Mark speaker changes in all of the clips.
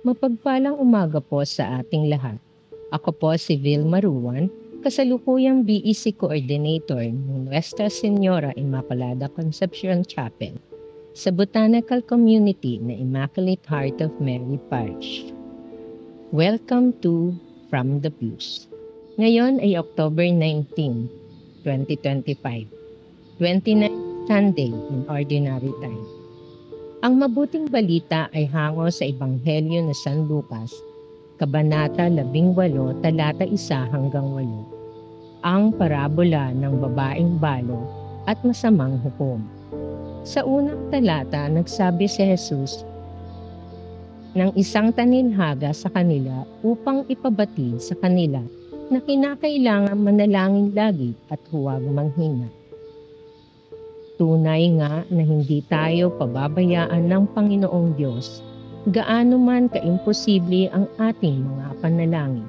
Speaker 1: Mapagpalang umaga po sa ating lahat. Ako po si Vilma Ruan, kasalukuyang BEC Coordinator ng Nuestra Señora Immaculada Concepcion Chapel sa Botanical Community na Immaculate Heart of Mary Parish. Welcome to From the Pews. Ngayon ay October 19, 2025, 29th Sunday in Ordinary Time. Ang mabuting balita ay hango sa Ebanghelyo na San Lucas, Kabanata 18, talata 1 hanggang 8. Ang parabola ng babaeng balo at masamang hukom. Sa unang talata, nagsabi si Jesus ng isang taninhaga sa kanila upang ipabatid sa kanila na kinakailangan manalangin lagi at huwag manghina. Tunay nga na hindi tayo pababayaan ng Panginoong Diyos, gaano man kaimposible ang ating mga panalangin.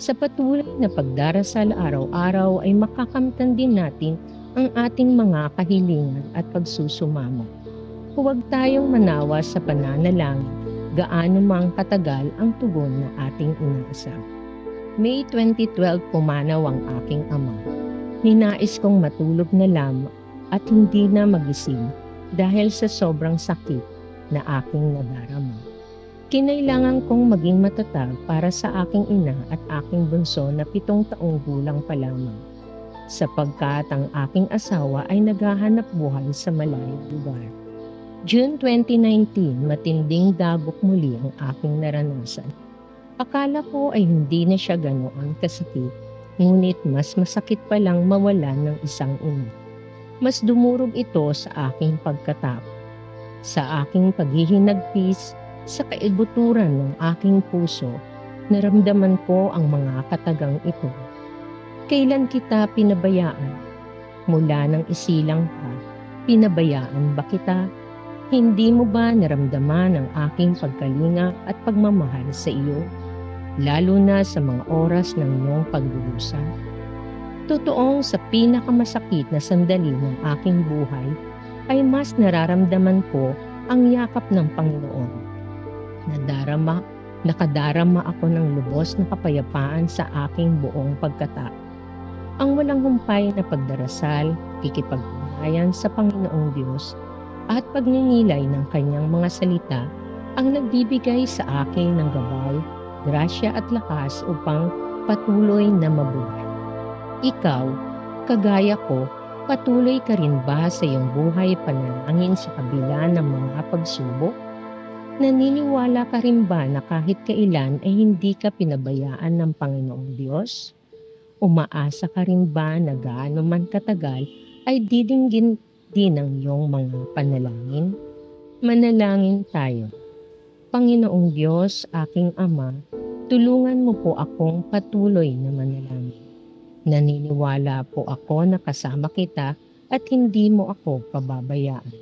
Speaker 1: Sa patuloy na pagdarasal araw-araw ay makakamtan din natin ang ating mga kahilingan at pagsusumamo. Huwag tayong manawa sa pananalangin, gaano mang katagal ang tugon na ating inaasam. May 2012 pumanaw ang aking ama. Ninais kong matulog na lamang at hindi na magising dahil sa sobrang sakit na aking nadarama. Kinailangan kong maging matatag para sa aking ina at aking bunso na 7 taong gulang pa lamang, sapagkat ang aking asawa ay naghahanap buhay sa malayong lugar. June 2019, matinding dagok muli ang aking naranasan. Akala ko ay hindi na siya ganoon kasakit, ngunit mas masakit pa lang mawalan ng isang ina. Mas dumurog ito sa aking pagkatao, sa aking paghihinagpis, sa kaibuturan ng aking puso. Naramdaman ko ang mga katagang ito. Kailan kita pinabayaan? Mula nang isilang ka, pinabayaan ba kita? Hindi mo ba naramdaman ang aking pagkalinga at pagmamahal sa iyo? Lalo na sa mga oras ng iyong pagdurusa. Totoong sa pinakamasakit na sandali ng aking buhay ay mas nararamdaman ko ang yakap ng Panginoon. Nakadarama ako ng lubos na kapayapaan sa aking buong pagkatao. Ang walang humpay na pagdarasal, kikipag-ugnayan sa Panginoong Diyos at pagninilay ng kanyang mga salita ang nagbibigay sa akin ng gabay, grasya at lakas upang patuloy na mabuhay. Ikaw, kagaya ko, patuloy ka rin ba sa iyong buhay panalangin sa kabila ng mga pagsubok? Naniniwala ka rin ba na kahit kailan ay hindi ka pinabayaan ng Panginoong Diyos? Umaasa ka rin ba na gaano man katagal ay didinggin din ang iyong mga panalangin? Manalangin tayo. Panginoong Diyos, aking Ama, tulungan mo po akong patuloy na manalangin. Naniniwala po ako na kasama kita at hindi mo ako pababayaan.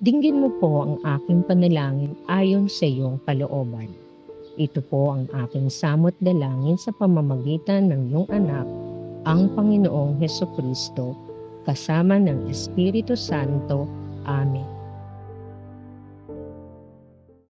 Speaker 1: Dinggin mo po ang aking panalangin ayon sa iyong kalooban. Ito po ang aking samot dalangin sa pamamagitan ng iyong anak, ang Panginoong Hesukristo, kasama ng Espiritu Santo. Amen.